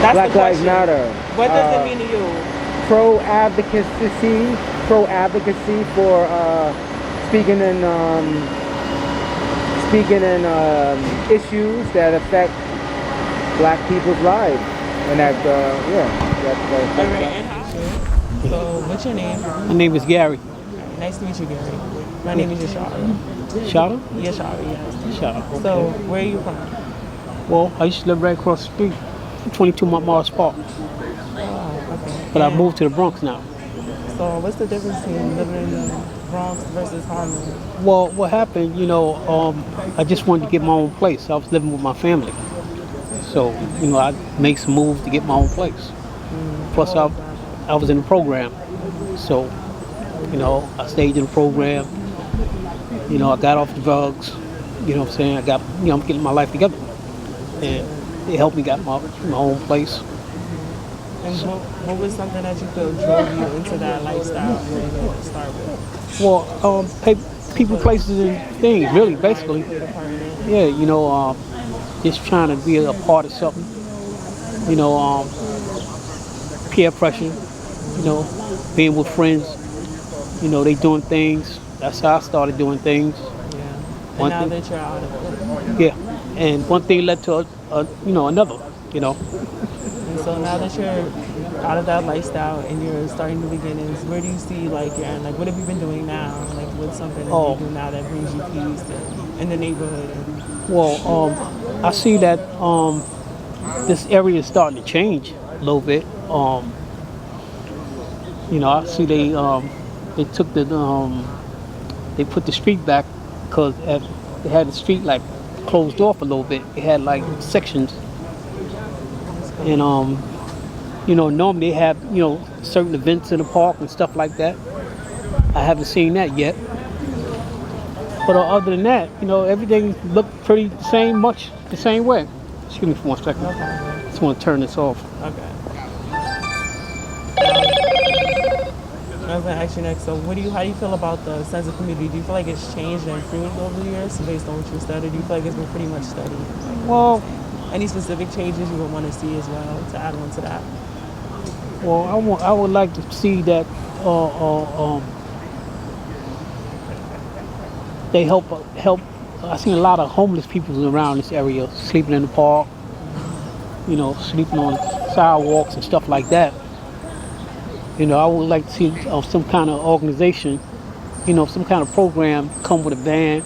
That's the Black Lives question. Matter. What does it mean to you? Pro-advocacy for speaking in issues that affect Black people's lives, and that All right, and how? So, what's your name? My name is Gary. Nice to meet you, Gary. My name is Yashara. Shada? Yashara, yes. Shada. Okay. So, where are you from? Well, I used to live right across the street, 22 Morris Park. Oh, okay. But I moved to the Bronx now. So, what's the difference between living in the Bronx versus Harlem? Well, what happened, I just wanted to get my own place. I was living with my family. So, I made some moves to get my own place. Plus, I was in the program. So, I stayed in the program. I got off the drugs. You know what I'm saying? I'm getting my life together. And it helped me get my own place. And what was something that you feel drove you into that lifestyle to start with? Well, people, places, and things, really, basically. Yeah, just trying to be a part of something. Peer pressure, being with friends, they doing things. That's how I started doing things. Yeah. And now that you're out of it. Yeah. And one thing led to, another, And so now that you're out of that lifestyle and you're starting the beginnings, where do you see you're at? What have you been doing now? What's something that you do now that brings you peace in the neighborhood? Well, I see that this area is starting to change a little bit. I see they took they put the street back because they had the street closed off a little bit. It had sections, and normally they have certain events in the park and stuff like that. I haven't seen that yet. But other than that, everything looked pretty much the same way. Excuse me for 1 second. Okay. I just want to turn this off. Okay. I was going to ask you next, so how do you feel about the sense of community? Do you feel like it's changed and improved over the years based on what you studied? Do you feel like it's been pretty much steady? Well, any specific changes you would want to see as well to add on to that? Well, I would like to see that they help. I seen a lot of homeless people around this area, sleeping in the park, sleeping on sidewalks and stuff like that. I would like to see some kind of organization, some kind of program come with a van,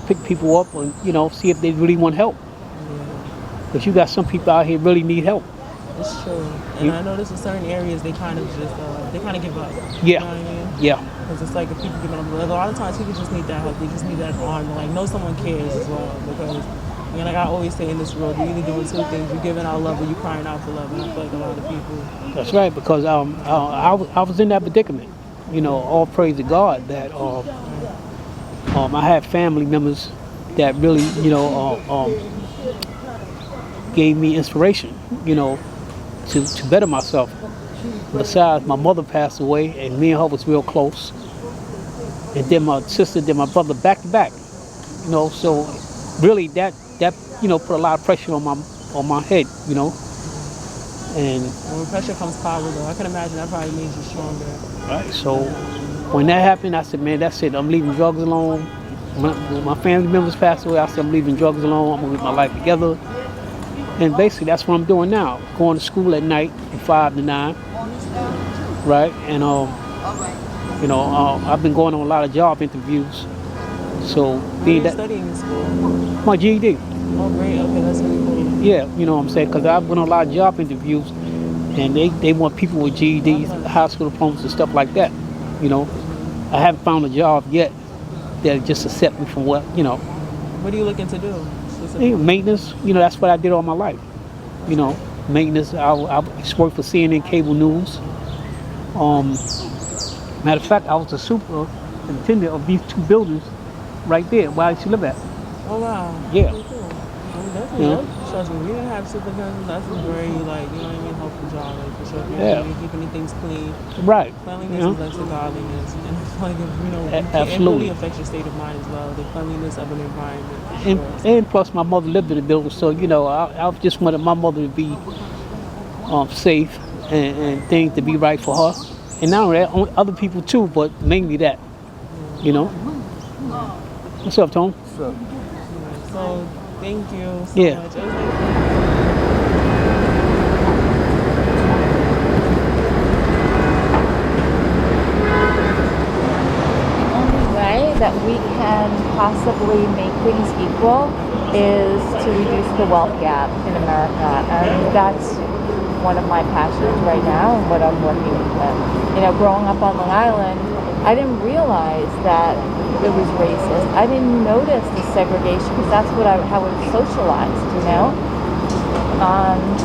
pick people up and, see if they really want help. Because you got some people out here really need help. It's true. And I notice in certain areas they kind of give up. Yeah. You know what I mean? Yeah. Because it's if people give up, a lot of times people just need that help. They just need that arm to know someone cares as well. Because I always say in this world, you're either doing two things: you're giving out love or you're crying out for love. And I feel like a lot of people. That's right. Because I was in that predicament. All praise to God that I had family members that really gave me inspiration. To better myself. Besides, my mother passed away, and me and her was real close. And then my sister, then my brother, back to back. So really that put a lot of pressure on my head. And when pressure comes power, though, I can imagine that probably made you stronger. Right. So when that happened, I said, man, that's it. I'm leaving drugs alone. When my family members passed away, I said, I'm leaving drugs alone. I'm gonna get my life together. And basically, that's what I'm doing now. Going to school at night from 5 to 9, right? And I've been going on a lot of job interviews. So being that studying in school, my GED. Oh, great. Okay, that's really cool. Yeah, what I'm saying, because I've been on a lot of job interviews, and they want people with GEDs, high school diplomas, and stuff like that. I haven't found a job yet that just accept me from what. What are you looking to do? Maintenance, that's what I did all my life. Maintenance. I worked for CNN Cable News. Matter of fact, I was the superintendent of these two buildings right there where I used to live at. Oh wow. Yeah. Really cool. Definitely. Trust me, we didn't have superintendents. That's a very helpful job, for sure. You're keeping things clean. Right. Cleanliness is next to godliness, and I feel like absolutely. It really affects your state of mind as well. The cleanliness of an environment. And plus, my mother lived in the building, so I just wanted my mother to be safe and things to be right for her. And not only that, other people too, but mainly that, you know. What's up, Tone? So, So thank you so Yeah. much. It was like, Only way that we can possibly make things equal is to reduce the wealth gap in America, and that's one of my passions right now and what I'm working with. You know, growing up on Long Island, I didn't realize that it was racist. I didn't notice the segregation because that's how it was socialized, you know?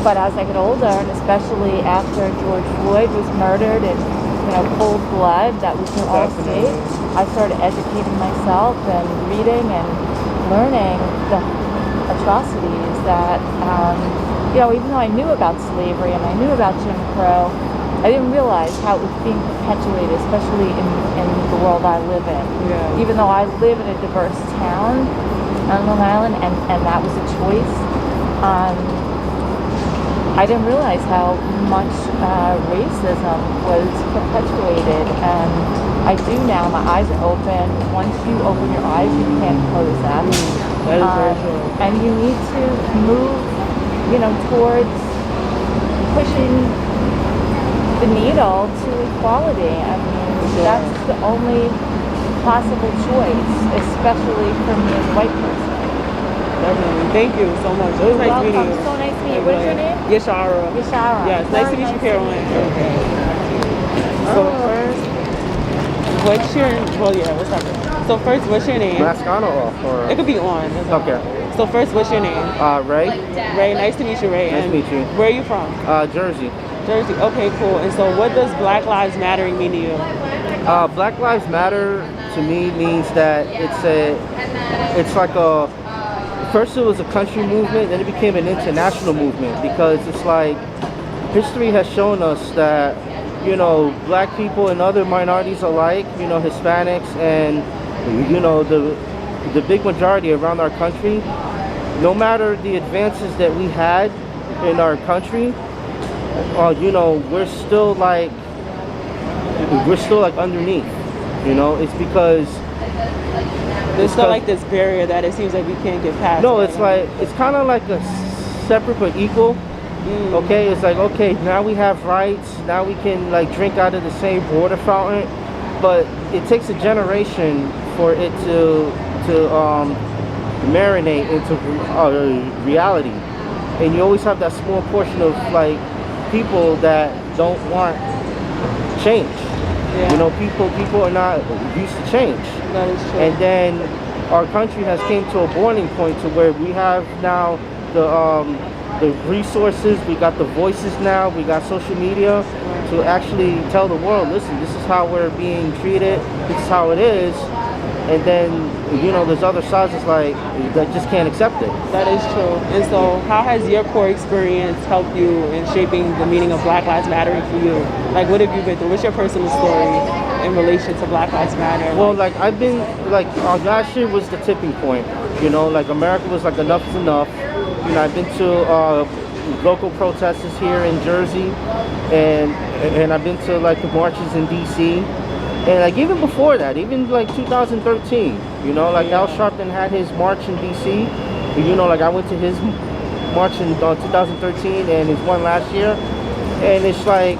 But as I get older, and especially after George Floyd was murdered in, cold blood that we can all see, I started educating myself and reading and learning the atrocities that, even though I knew about slavery and I knew about Jim Crow, I didn't realize how it was being perpetuated, especially in the world I live in. Yeah. Even though I live in a diverse town on Long Island, and that was a choice, I didn't realize how much racism was perpetuated, and I do now. My eyes are open. Once you open your eyes, you can't close them. that is very true. And you need to move, towards pushing the needle to equality. I mean, that's the only possible choice, especially for me as a white person. Definitely. Thank you so much. It was nice Welcome. meeting you. So nice to meet you. What is your name? Yashara. Yashara. Yes, nice to Very meet you, Caroline. Okay. So first, what's your, what's up? So first, what's your name? mask on or off? Or? It could be on. That's all. Okay. So first, what's your name? Ray. Ray, nice to meet you, Ray. Nice to And meet you. Where are you from? Jersey. Jersey. Okay, cool. And so what does Black Lives Mattering mean to you? Black Lives Matter to me means that it's like first it was a country movement, then it became an international movement, because it's like history has shown us that, black people and other minorities alike, Hispanics and, the big majority around our country, no matter the advances that we had in our country, we're still like underneath, it's because There's still like this barrier that it seems like we can't get past. no, it's like, it's kind of like a separate but equal. Okay, it's like, okay, now we have rights, now we can like drink out of the same water fountain, but it takes a generation for it to marinate into reality, and you always have that small portion of like people that don't want change. Yeah. People are not used to change. That is true. And then our country has came to a boiling point to where we have now the resources, we got the voices now, we got social media to actually tell the world, listen, this is how we're being treated, this is how it is. And then, there's other sides that's like, that just can't accept it. That is true. And so how has your core experience helped you in shaping the meaning of Black Lives Mattering for you? Like, what have you been through? What's your personal story in relation to Black Lives Matter? Well, like, I've been, like, last year was the tipping point. Like, America was like, enough is enough. I've been to local protesters here in Jersey, and I've been to, like, the marches in D.C., and like even before that, even like 2013, like Al Sharpton had his march in DC. Like I went to his march in 2013 and his one last year, and it's like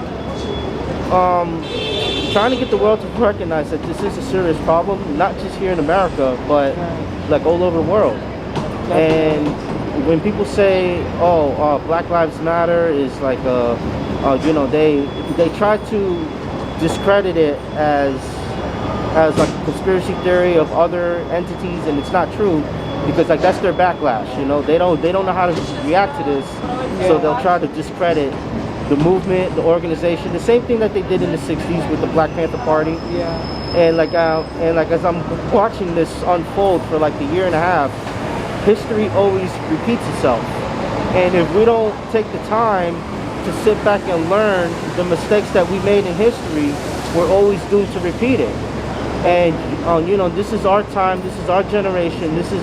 trying to get the world to recognize that this is a serious problem, not just here in America, but like all over the world. And when people say, Black Lives Matter is like they try to discredit it as like a conspiracy theory of other entities, and it's not true, because like that's their backlash. They don't know how to react to this, so they'll try to discredit the movement, the organization, the same thing that they did in the 60s with the Black Panther Party. And like as I'm watching this unfold for like a year and a half, history always repeats itself, and if we don't take the time to sit back and learn the mistakes that we made in history, we're always doomed to repeat it. And this is our time, this is our generation, this is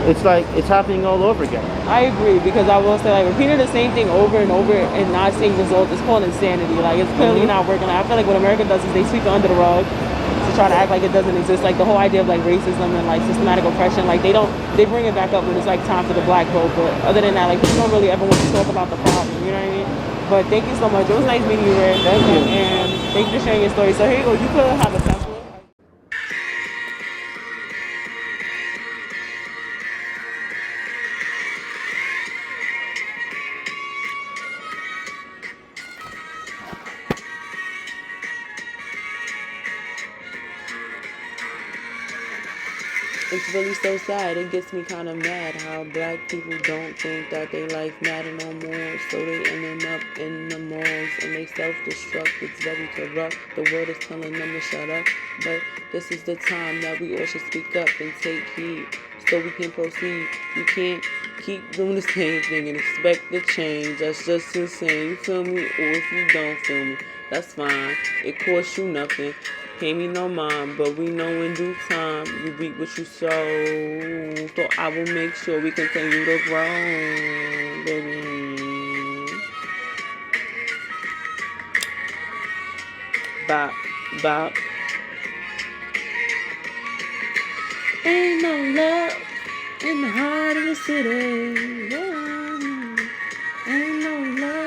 it's like it's happening all over again. I agree, because I will say, like, repeating the same thing over and over and not seeing results is called insanity. Like, it's clearly not working. I feel like what America does is they sweep it under the rug to try to act like it doesn't exist. Like the whole idea of like racism and like systematic oppression, like they bring it back up when it's like time for the black vote. But other than that, like people don't really ever want to talk about the problem. You know what I mean? But thank you so much. It was nice meeting you, Red. Thank you. And thank you for sharing your story. So here you go. You could have a sample. It's really so sad. It gets me kind of mad how black people don't think that they life matter no more. So they ending up in the malls and they self-destruct. It's very corrupt. The world is telling them to shut up. But this is the time that we all should speak up and take heed so we can proceed. You can't keep doing the same thing and expect the change. That's just insane. You feel me? Or if you don't feel me, that's fine. It costs you nothing. Pay me no mind, but we know in due time you reap what you sow. So I will make sure we continue to grow, baby. Bop, bop. Ain't no love in the heart of the city. Yeah. Ain't no love.